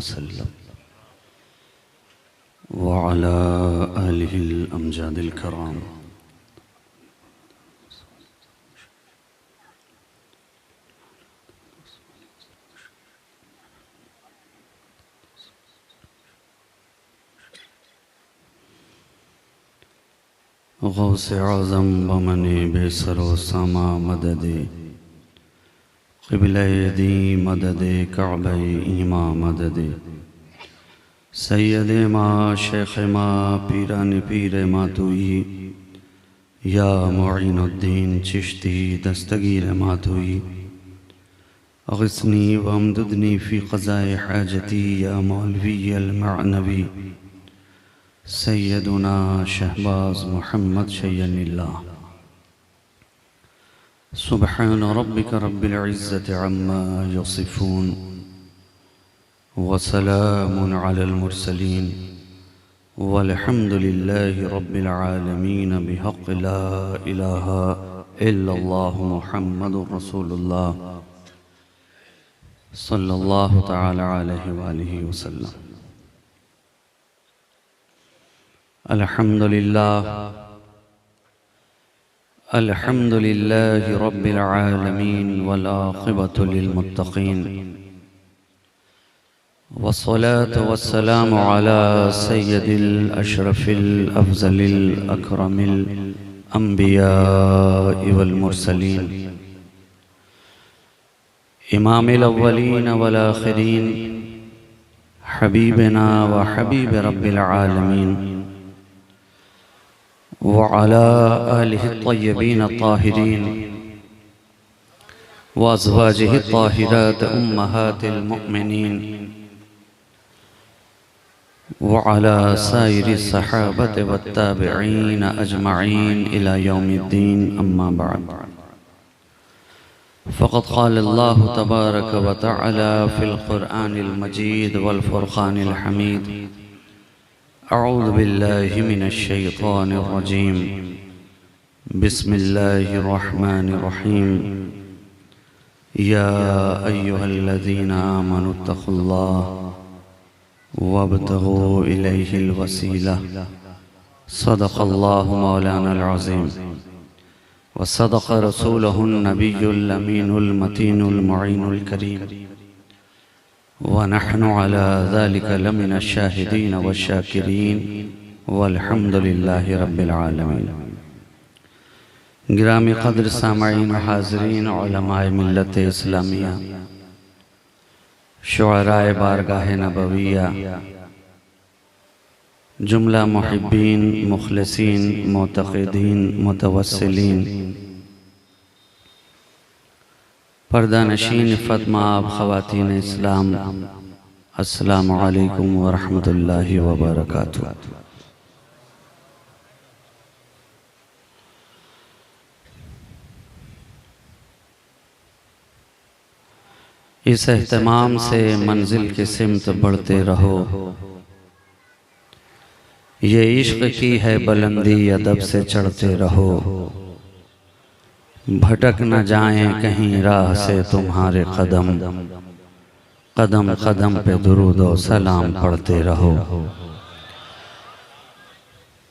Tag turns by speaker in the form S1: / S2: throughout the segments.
S1: वसल्लम व अला आलिहिल अमजादिल कराम। गौसे आज़म बमने बेसरो सामा मददे क़िबले दी मददे काबे ईमा मददे सैयदे मा शेख मा पीरान पीर मातुई या मुईनुद्दीन चिश्ती दस्तगीर मातुई अग़िस्नी वमददनी फ़ी क़ज़ाए हाजती या मौलवी अल-मअनवी सैयदुना शहबाज मोहम्मद शय्यनिल्लाह। सुब्हान रब्बिक रब्बिल इज़्ज़ति अम्मा यसिफ़ून व सलामुन अलल मुरसलीन वल्हम्दुलिल्लाहि रब्बिल आलमीन बिहक़्क़ि ला इलाहा इल्लल्लाह मुहम्मदुर रसूलुल्लाह सल्लल्लाहु तआला अलैहि व आलिहि वसल्लम। अल्हम्दुलिल्लाह अल्हम्दुलिल्लाहि रब्बिल आलमीन वल आक़िबतु लिल मुत्तक़ीन वस्सलातु वस्सलामु अला सय्यदिल अशरफिल अफ़ज़लिल अकरमिल अंबियाइ वल मुरसलीन इमामिल अव्वलीन वल आख़िरीन हबीबना व हबीब रब्बिल आलमीन व अला आलिहि त्तय्यबीन त्ताहिरीन व अज़वाजिहि त्ताहिरात उम्महातिल मुअ्मिनीन व अला साइरि सहाबति वत्ताबिईन अजमईन इला यौमिद्दीन अम्मा बअद। फ़क़द क़ाल अल्लाहु तबारक व तआला फ़िल क़ुरआनिल मजीद वल फ़ुरक़ानिल हमीद। अऊज़ु बिल्लाहि मिनश शैतानिर रजीम। बिस्मिल्लाहिर रहमानिर रहीम। या अय्युहल्लज़ीना आमनुत्तक़ुल्लाह वब्तग़ू इलैहिल वसीला। सदक़ल्लाहु मौलानाल अज़ीम व सदक़ रसूलुहुन नबियुल अमीनुल मतीनुल मुईनुल करीम व नहनु अला ज़ालिका लमिनश शाहिदीन व शाकिरीन वल्हम्दुलिल्लाहि रब्बिल आलमीन। गिरामी क़द्र सामईन हाज़रीन उलमाए मिल्लत इस्लामिया शुअराए बारगाह नबविया जुमला मुहिब्बीन मुखलिसीन मुतक़िदीन मुतवस्सिलीन पर्दा नशीन फ़तमाब ख़वातीन इस्लाम अस्सलामु अलैकुम व रहमतुल्लाहि व बरकातुहू। इस एहतमाम से मंजिल की सिमत बढ़ते रहो। ये इश्क़ की है बुलंदी अदब से चढ़ते रहो। भटक न जाएं कहीं राह से तुम्हारे कदम, कदम कदम पे दुरूद व सलाम पढ़ते रहो।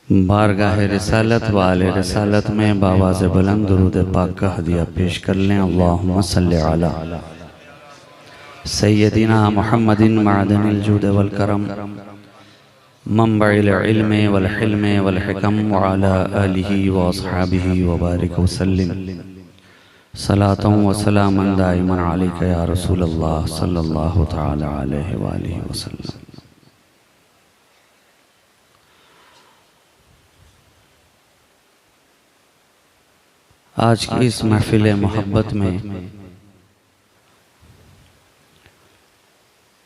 S1: बारगाह रिसालत वाले रिसालत में बावाज़ बुलंद दुरूद पाक का हदिया पेश कर लें। अल्लाहुम्मा सल्लि अला सय्यदिना मुहम्मदिन मअदनिल जूद वल करम मंबइल इल्म वल हिल्म वल हिकम व अला आलिहि व अस्हाबिहि व बारिक व सल्लिम सलातन व सलामन दाइमन अलैका या रसूलल्लाह सल्लल्लाहु तआला अलैहि व आलिहि वसल्लम। आज की इस महफिल मोहब्बत में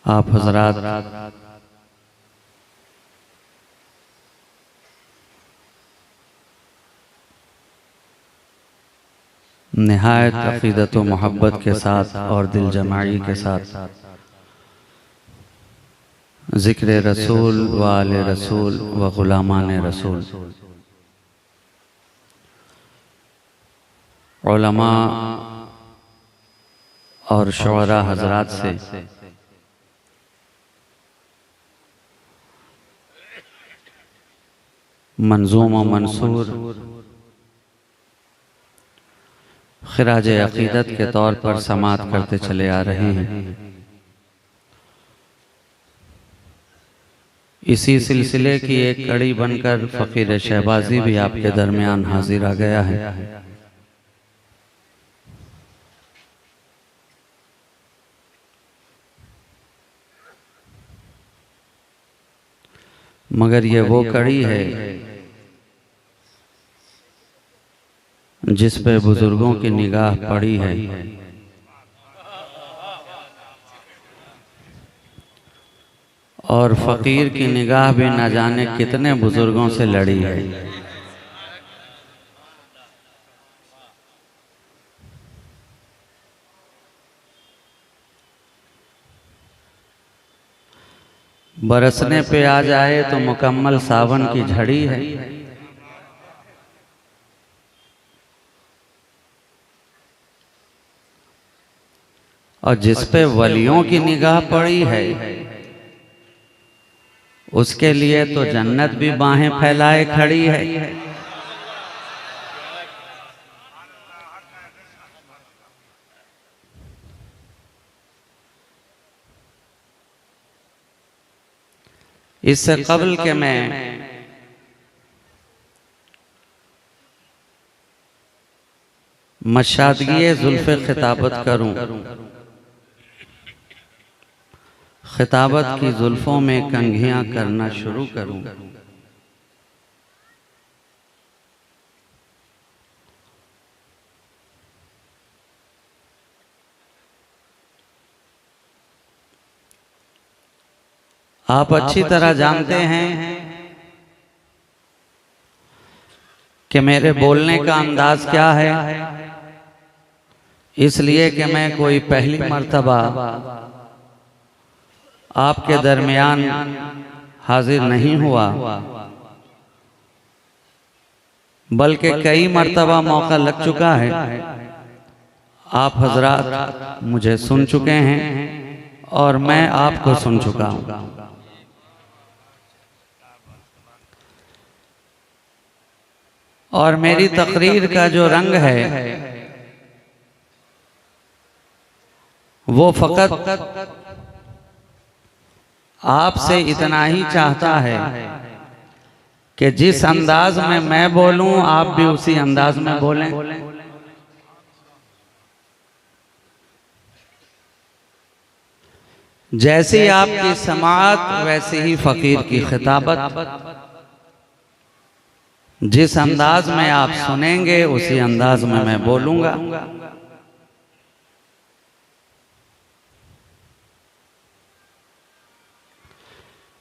S1: आप हज़रात निहायत अक़ीदत व मोहब्बत के साथ और दिल जमाई के साथ ज़िक्र रसूल व आले रसूल व ग़ुलामान रसूल उलमा और शुअरा हज़रात से मंजूम व मंसूर खिराज अकीदत के तौर पर समात करते चले आ रहे हैं। इसी सिलसिले की एक कड़ी बनकर फ़कीर शहबाजी भी आपके दरमियान हाजिर आ गया है। मगर ये वो कड़ी है जिस पे बुजुर्गों की निगाह पड़ी है और फकीर की निगाह भी न जाने कितने बुजुर्गों से लड़ी है। बरसने पे आ जाए तो मुकम्मल सावन की झड़ी है। और जिस पे वलियों की निगाह पड़ी है उसके लिए तो जन्नत भी बाहें फैलाए खड़ी है। इससे कबल के मैं मशादगी जुल्फ़े खिताबत करूं, खिताबत की जुल्फों में कंघियां करना शुरू करूं, आप अच्छी तरह जानते हैं कि मेरे बोलने का अंदाज क्या है, इसलिए कि मैं कोई पहली मर्तबा आपके दरमियान हाजिर नहीं हुआ, बल्कि कई मर्तबा मौका लग चुका है। आप हजरात मुझे सुन चुके हैं और मैं आपको सुन चुका हूं। और मेरी तकरीर का जो रंग है वो फकत आपसे इतना ही चाहता है कि जिस अंदाज में मैं बोलूं आप भी उसी अंदाज में बोलें। जैसी आपकी समाअत वैसी ही फकीर की खिताबत। जिस अंदाज में आप सुनेंगे उसी अंदाज में मैं बोलूंगा।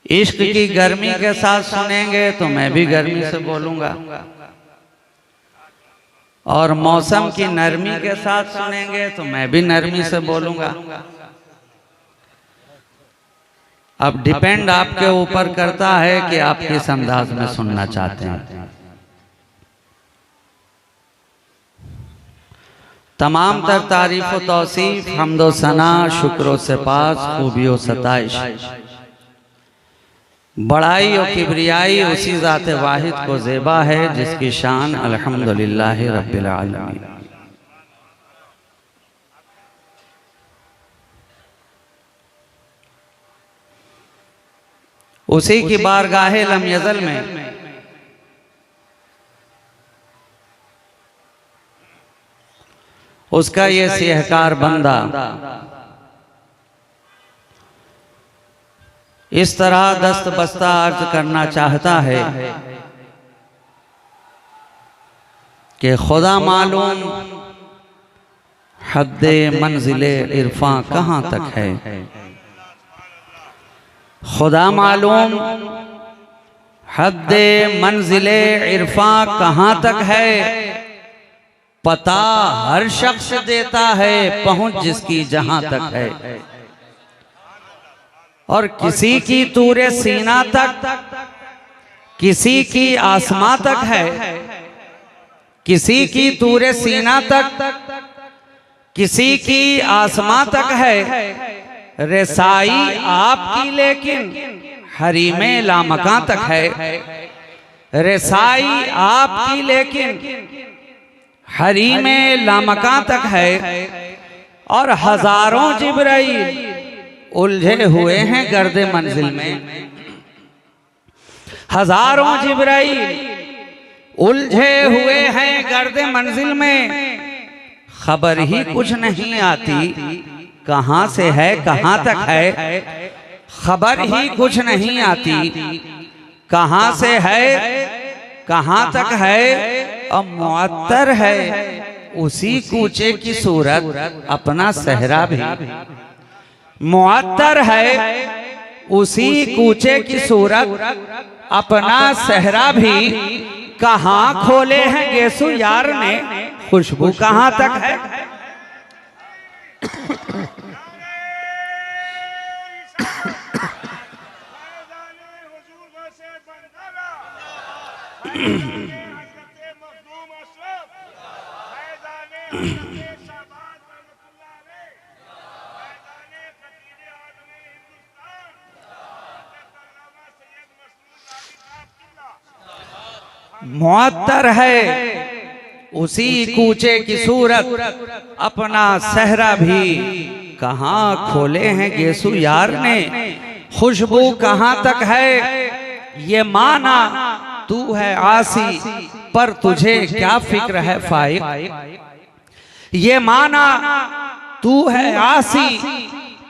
S1: इश्क की गर्मी के साथ सुनेंगे तो मैं भी गर्मी से बोलूंगा, और मौसम की नरमी के साथ सुनेंगे तो मैं भी नरमी से बोलूंगा। अब डिपेंड आपके ऊपर करता है कि आप किस अंदाज में सुनना चाहते हैं। तमाम तर तारीफ व तौसीफ, हम्दो सना, शुक्र सिपास, खूबियो सताइश, बड़ाई और किबरियाई उसी ज़ात वाहिद को ज़ेबा है जिसकी शान अल्हम्दुलिल्लाह रब्बिल आलमीन। उसी की बारगाहे लम यज़ल में उसका ये सिहकार बंदा इस तरह दस्त बस्ता अर्ज करना चाहता है कि खुदा मालूम हद्दे मंजिले इरफां कहाँ तक है। खुदा मालूम हद्दे मंजिले इरफां कहाँ तक है। पता हर शख्स देता है पहुंच जिसकी जहां तक है। और किसी की तूरे सीना तक, किसी की आसमां तक है। किसी की तूरे सीना तक, किसी की आसमां तक है। रसाई आपकी लेकिन हरीमे लामकां तक है। रसाई आपकी लेकिन हरीमे लामका तक है और हजारों जिब्राइल उलझे हुए हैं गर्दे मंजिल में। हजारों जिब्राइल उलझे हुए हैं गर्दे मंजिल में, खबर ही कुछ नहीं आती कहां से है कहां तक है। खबर ही कुछ नहीं आती कहां से है कहां तक है। और मुअत्तर है उसी कूचे की सूरत अपना सहरा भी। मुअत्तर है उसी कूचे की सूरत अपना सहरा भी। कहां खोले हैं गेसु यार ने, खुशबू कहां तक है। मुअत्तर है उसी कूचे की सूरत अपना सहरा भी। कहां खोले हैं गेसु यार ने, खुशबू कहां तक है। ये माना तू है आसी पर तुझे क्या फिक्र है फाइक। ये माना तू है आसी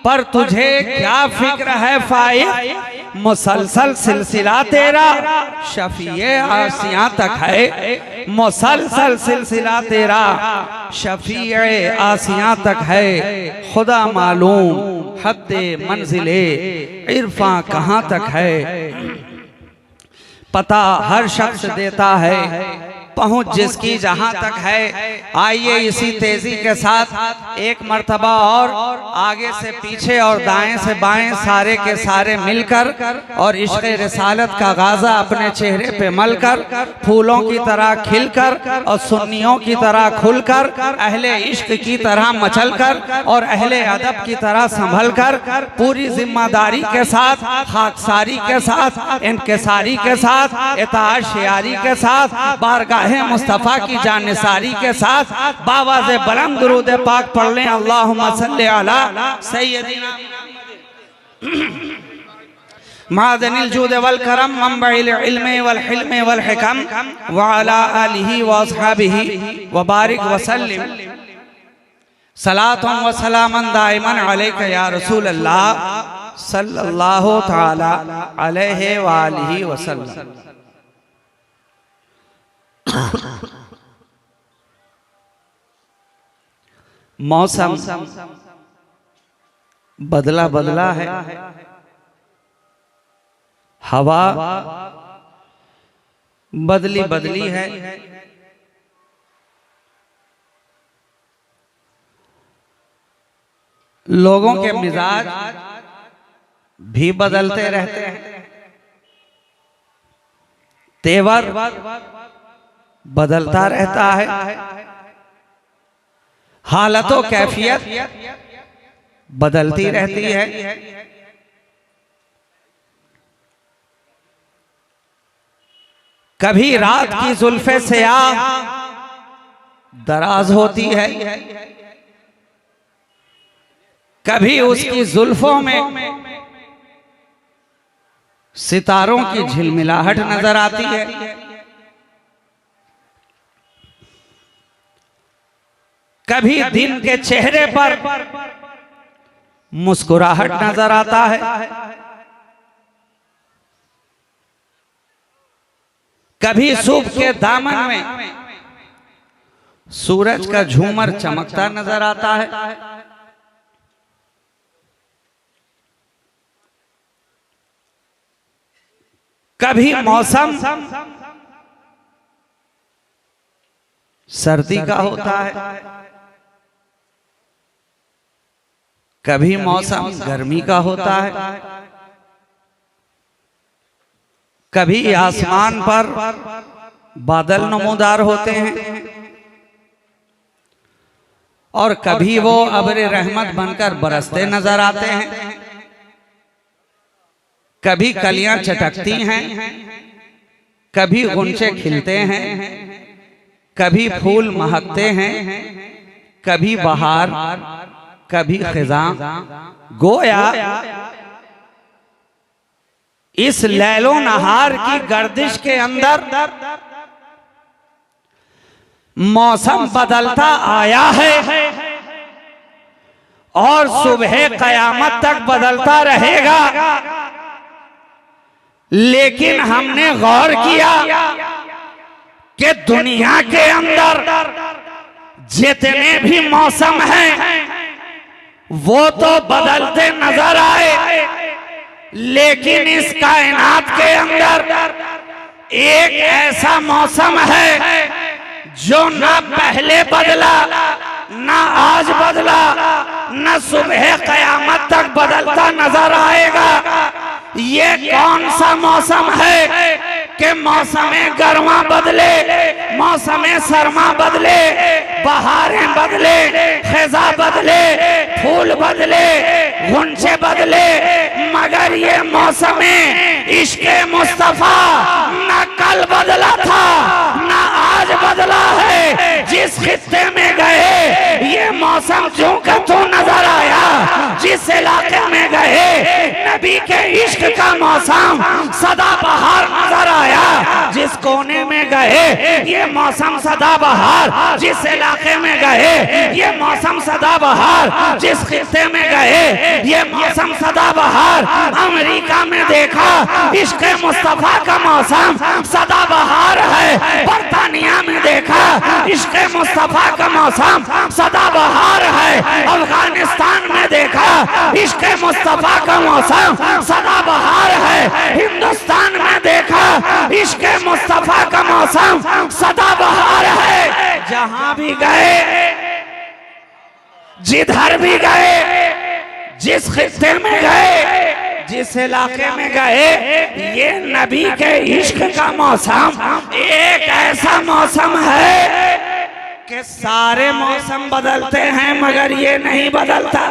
S1: पर तुझे क्या फिक्र है फाइक। मुसलसल सिलसिला तेरा शफीए आसियां तक है। मुसलसल सिलसिला तेरा शफीए आसियां तक है। खुदा मालूम हद्दे मंजिले इरफा कहां तक है। पता हर शख्स देता है पहुंच जिसकी जहां तक है। आइए इसी तेजी के साथ एक मर्तबा और आगे से पीछे और दाएं से बाएं सारे के सारे मिलकर और इश्क़ रिसालत का गाज़ा अपने चेहरे पे मलकर, फूलों की तरह खिलकर और सुन्नियों की तरह खुलकर, अहले इश्क की तरह मचलकर और अहले अदब की तरह संभलकर, पूरी जिम्मेदारी के साथ, खाकसारी के साथ, इनकिसारी के साथ, इताअत शियारी के साथ, बारगाह मुस्तफा की जानिसारी के साथ बावाज़े बुलंद दुरूद पाक पढ़ लें। अल्लाहुम्मा सल्ली अला सय्यदिना मादनिल जूद वल करम मंबइल इल्म वल हिल्म वल हिकम व अला आलिहि व अस्हाबिहि व बारिक व सल्लिम सलातुन व सलामन दाइमन अलैका या रसूल अल्लाह सल्लल्लाहु तआला अलैहि व आलिहि व सल्लम। मौसम बदला बदला है, हवा बदली बदली है। लोगों के मिजाज भी बदलते रहते हैं, तेवर बदलता रहता है, हालतों कैफियत बदलती रहती है। कभी रात की जुल्फे स्याह दराज होती है, कभी उसकी जुल्फों में सितारों की झिलमिलाहट नजर आती है। कभी दिन के चेहरे पर मुस्कुराहट नजर आता है, कभी सुबह के दामन में सूरज का झूमर चमकता नजर आता है। कभी मौसम सर्दी का होता है, कभी मौसम गर्मी का होता है, कभी आसमान पर बादल नमूदार होते हैं और कभी वो अब्र रहमत बनकर बरसते नजर आते हैं। कभी कलियां चटकती हैं, कभी गुंचे खिलते हैं, कभी फूल महकते हैं, कभी बहार, कभी खिज़ां। गोया इस लैलो नहार की गर्दिश के अंदर मौसम बदलता आया है और सुबह कयामत तक बदलता रहेगा। लेकिन हमने गौर किया कि दुनिया के अंदर जितने भी मौसम हैं वो तो बदलते नजर आए, लेकिन इस कायनात के अंदर एक ऐसा मौसम है जो ना पहले बदला, ना आज बदला, ना सुबह कयामत तक बदलता नजर आएगा। ये कौन सा मौसम है कि मौसमे गर्मा बदले, मौसमे सरमा बदले, बहारें बदले, खिज़ा बदले, फूल बदले, गुंचे बदले, मगर ये मौसमे इश्क़े मुस्तफा न कल बदला था न आज बदला है। जिस खित्ते में गए ये मौसम जो का तो नजर आया, जिस इलाके में गए नबी के इश्क का मौसम सदा बहार नजर आया। जिस कोने में गए ये मौसम सदा बहार, जिस इलाके में गए ये मौसम सदा बहार, जिस खित्ते में गए ये मौसम सदा बहार। अमेरिका में देखा इश्क मुस्तफा का मौसम सदा बहार है, बर्तानिया में देखा इश्क मुस्तफा का मौसम सदा बहार है, अफगानिस्तान में देखा इश्क मुस्तफा का मौसम सदा बहार है, हिंदुस्तान में देखा इश्क मुस्तफा का मौसम सदा बहार है। जहां भी गए, जिधर भी गए, जिस खित्ते में गए, जिस इलाके में गए, ये नबी के इश्क का मौसम एक ऐसा मौसम है कि सारे मौसम बदलते हैं मगर ये नहीं बदलता।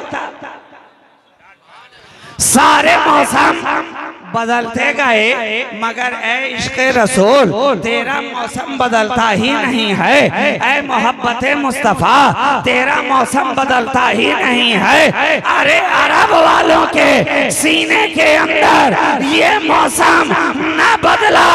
S1: सारे मौसम बदलते गए मगर ए इश्क़े रसूल तेरा मौसम बदलता ही नहीं है। ए मोहब्बत मुस्तफ़ा तेरा मौसम बदलता ही नहीं है। अरे अरब वालों के सीने के अंदर ये मौसम न बदला,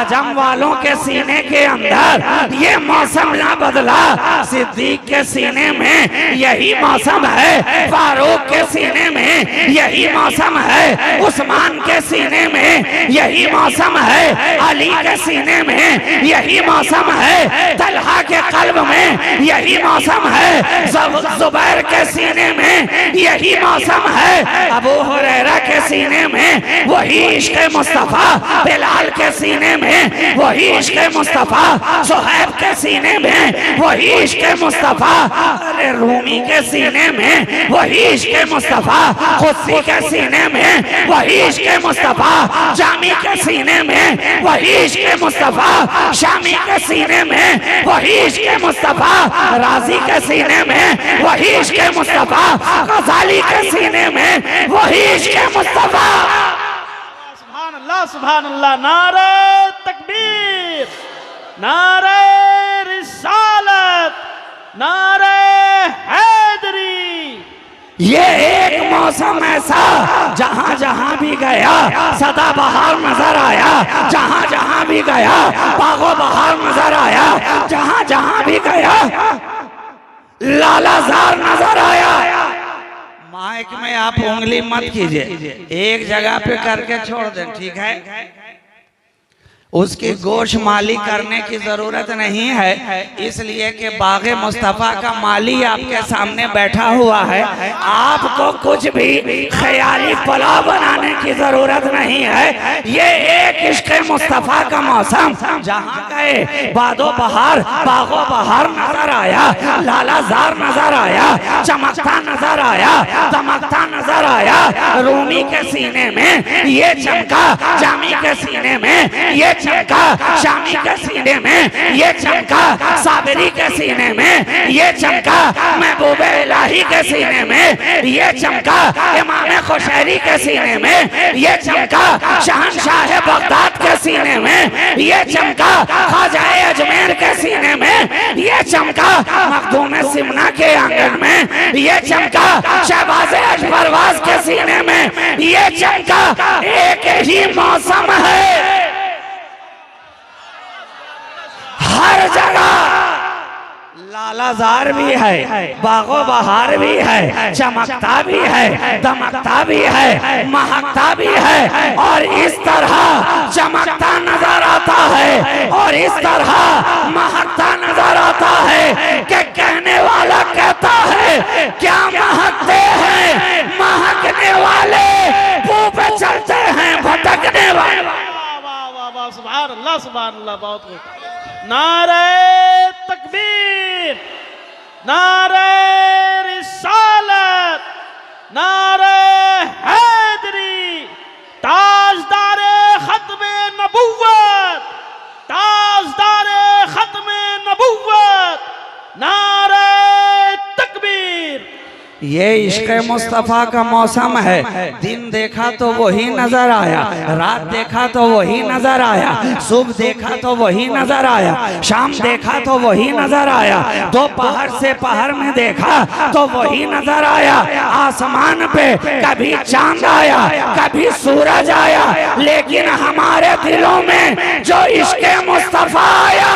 S1: अजम वालों के सीने के अंदर ये मौसम न बदला। सिद्दीक के सीने में यही मौसम है, फारूक के सीने में यही मौसम है, उस्मान के सीने में यही मौसम है, अली के सीने में यही मौसम है, तलहा के कल्ब में यही मौसम है, जुबैर के सीने में यही मौसम है, अबू हुरैरा के सीने में वही इश्क़ मुस्तफ़ा, बिलाल के सीने में वही इश्क़ मुस्तफ़ा, सुहैब के सीने में वही इश्क़ मुस्तफ़ा, अरे रूमी के सीने में वही इश्क़ मुस्तफ़ा, खुद्सी के सीने में वही इश्क़ मुस्तफ़ा, जामी के सीने में वही इश्क़ मुस्तफ़ा, शामी के सीने में वही इश्क़ मुस्तफ़ा, राज़ी के सीने में वही इश्क़ मुस्तफ़ा, गज़ाली के सीने में वही इश्क़ मुस्तफ़ा।
S2: सुभान अल्लाह, सुभान अल्लाह। नारे तकबीर, नारे रिसालत, नारे हैदरी।
S1: ये एक मौसम ऐसा जहां जहां भी गया सदा बहार नजर आया, जहां जहां भी गया बागो बहार नजर आया, जहां जहां भी गया लालाजार नजर आया। माइक में आप उंगली मत कीजिए, एक जगह पे करके छोड़ दें, ठीक है? उसकी गोश माली करने की जरूरत नहीं है, इसलिए कि बाग़े मुस्तफ़ा का माली आपके सामने बैठा हुआ है। आपको कुछ भी ख्याली पुलाव बनाने की जरूरत नहीं है। ये एक इश्क़ मुस्तफ़ा का मौसम जहाँ गए बादो बहार, बागो बहार नजर आया, लालाजार नजर आया, चमकता नजर आया, दमकता नजर आया। रूमी के सीने में ये चमका, जामी के सीने में ये चमका शामी के सीने में, ये चमका साबरी के सीने में, ये चमका महबूब इलाही के सीने में, ये चमका इमाम खुशैरी के सीने में, ये चमका शहंशाह बगदाद के सीने में, ये चमका ख्वाजा अजमेर के सीने में, ये चमका मखदूम सिमना के आंगन में, ये चमका शहबाज अजफरवाज के सीने में, ये चमका एक ही मौसम है, हर जगह लालाजार भी है, बागो बहार भी है, चमकता भी है, दमकता भी है, महकता भी है, और इस तरह चमकता नजर आता है और इस तरह महकता नजर आता है कि कहने वाला कहता है क्या महकते हैं, महकने वाले मुंह पे चलते हैं, भटकने वाले।
S2: सुभान अल्लाह, सुभान अल्लाह, बहुत खूब। नारे तकबीर, नारे रिसालत, नारे हैदरी, ताजदारे खत्मे नबुव्वत, ताजदारे खत्मे नबुव्वत, नारे तकबीर।
S1: ये इश्क़ मुस्तफ़ा का मौसम है। दिन देखा तो वही नजर आया, रात देखा तो वही नजर आया, सुबह देखा तो वही नजर आया, शाम देखा तो वही नजर आया, दोपहर से पहर में देखा तो वही नजर आया। आसमान पे कभी चांद आया, कभी सूरज आया, लेकिन हमारे दिलों में जो इश्क़ मुस्तफ़ा आया